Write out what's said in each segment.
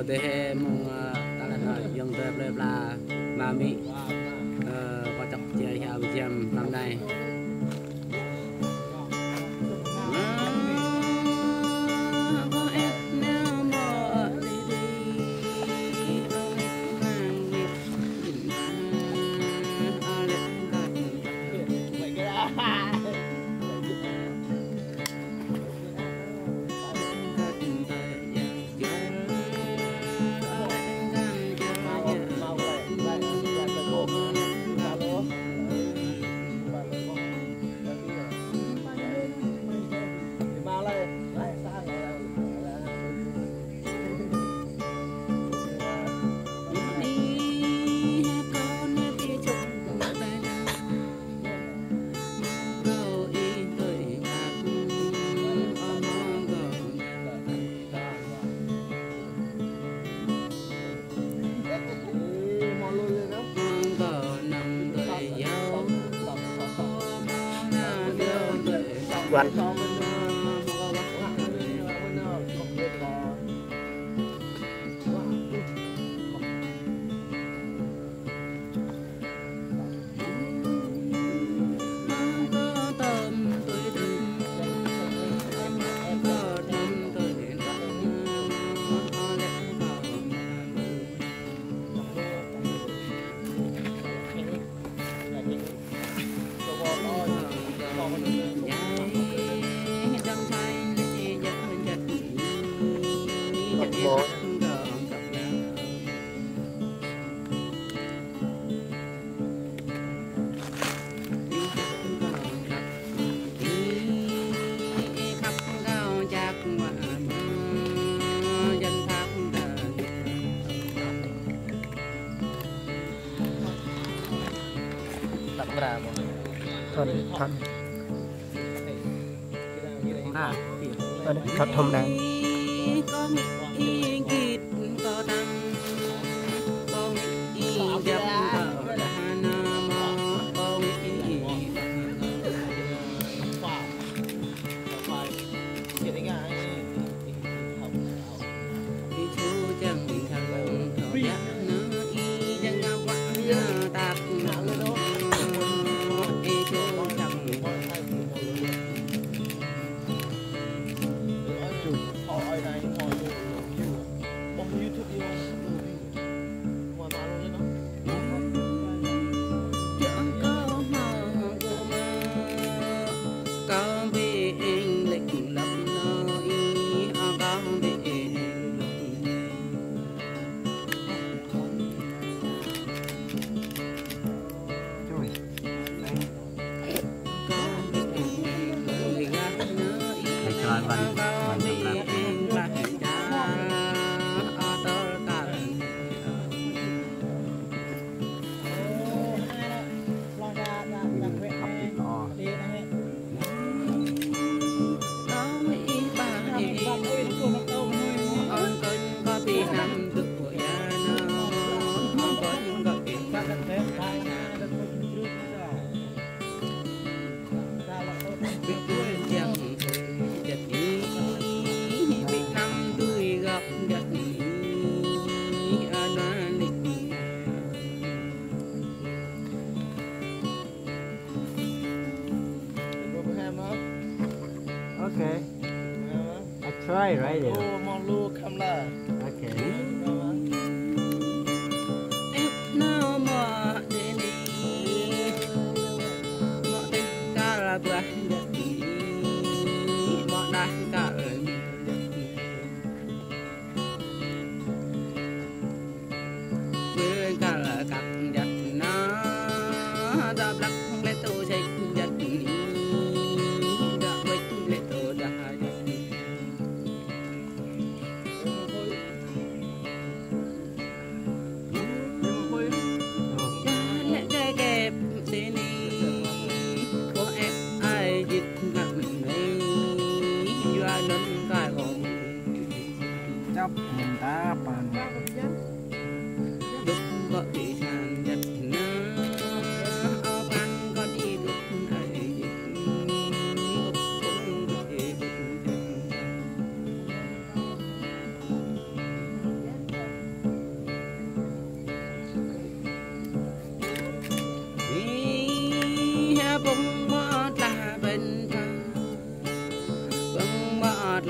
có thể mong ta là nói dân tôi lên là mà mỹ có chọc chơi theo bị chém năm nay quanh thân thật thông đáng Okay. I try right there. Okay.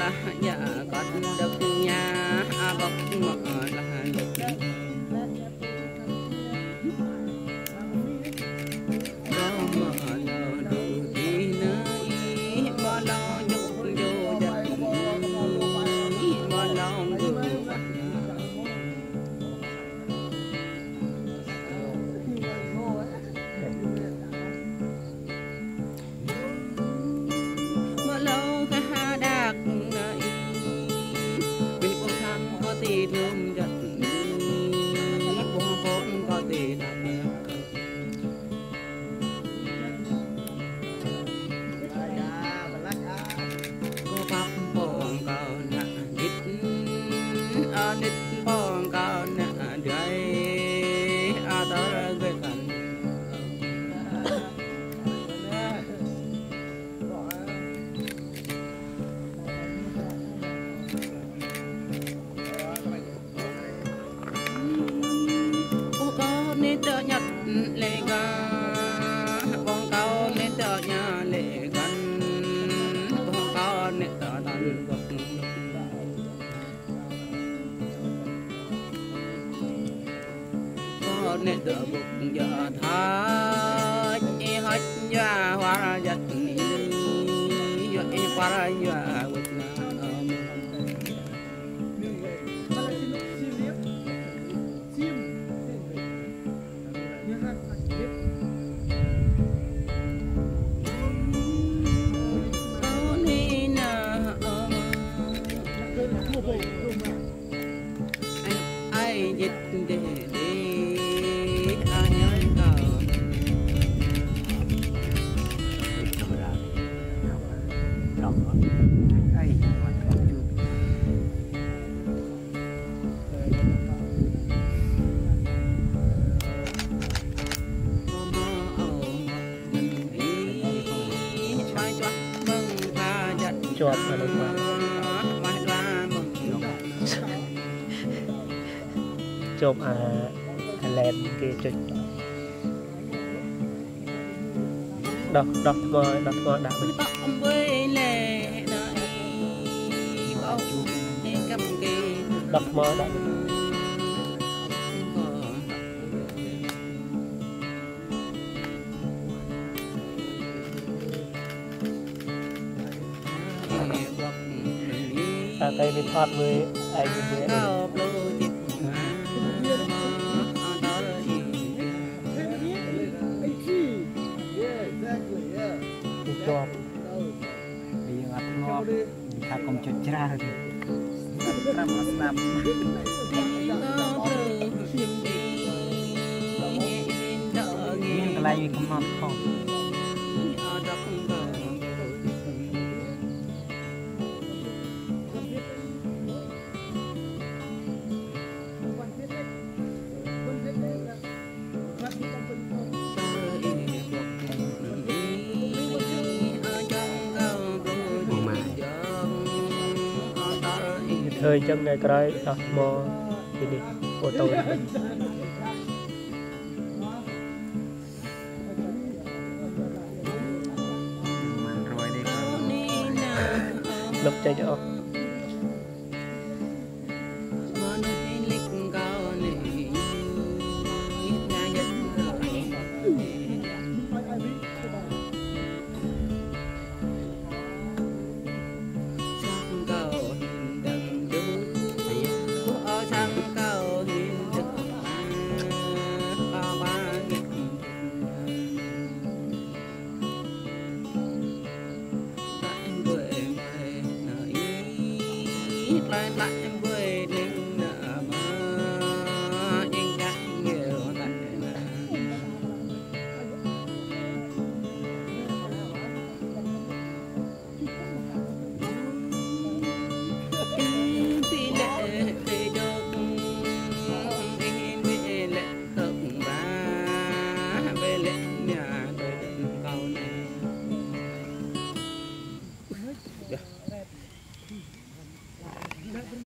là nhà có được nhà bọc mở là được có mở đồ đi nơi bỏ lo nhục vô đất bỏ lo ngược thì thương giật cũng không có tiền cô bắp bông cao nè ít ít bông cao nè đấy tớ gây cần nên đỡ nhặt lệ gà con cao nên đỡ nhà lệ gần con cao nên đỡ đàn vật con nên đỡ bụng giờ thái hết nhà hoa giật giờ qua giờ bụng ai dịch để ai nhớ cầu chuột là được mà chụp lem kia chụp đọc ngồi đã mình đọc mơ đã tay mình thoát với anh với chụp đi ngắt ngọt ta cùng chụp ra rồi ta mà làm cái này cũng ngon không hơi chân này cái đọc mò thì đi ô tô lục chạy cho lại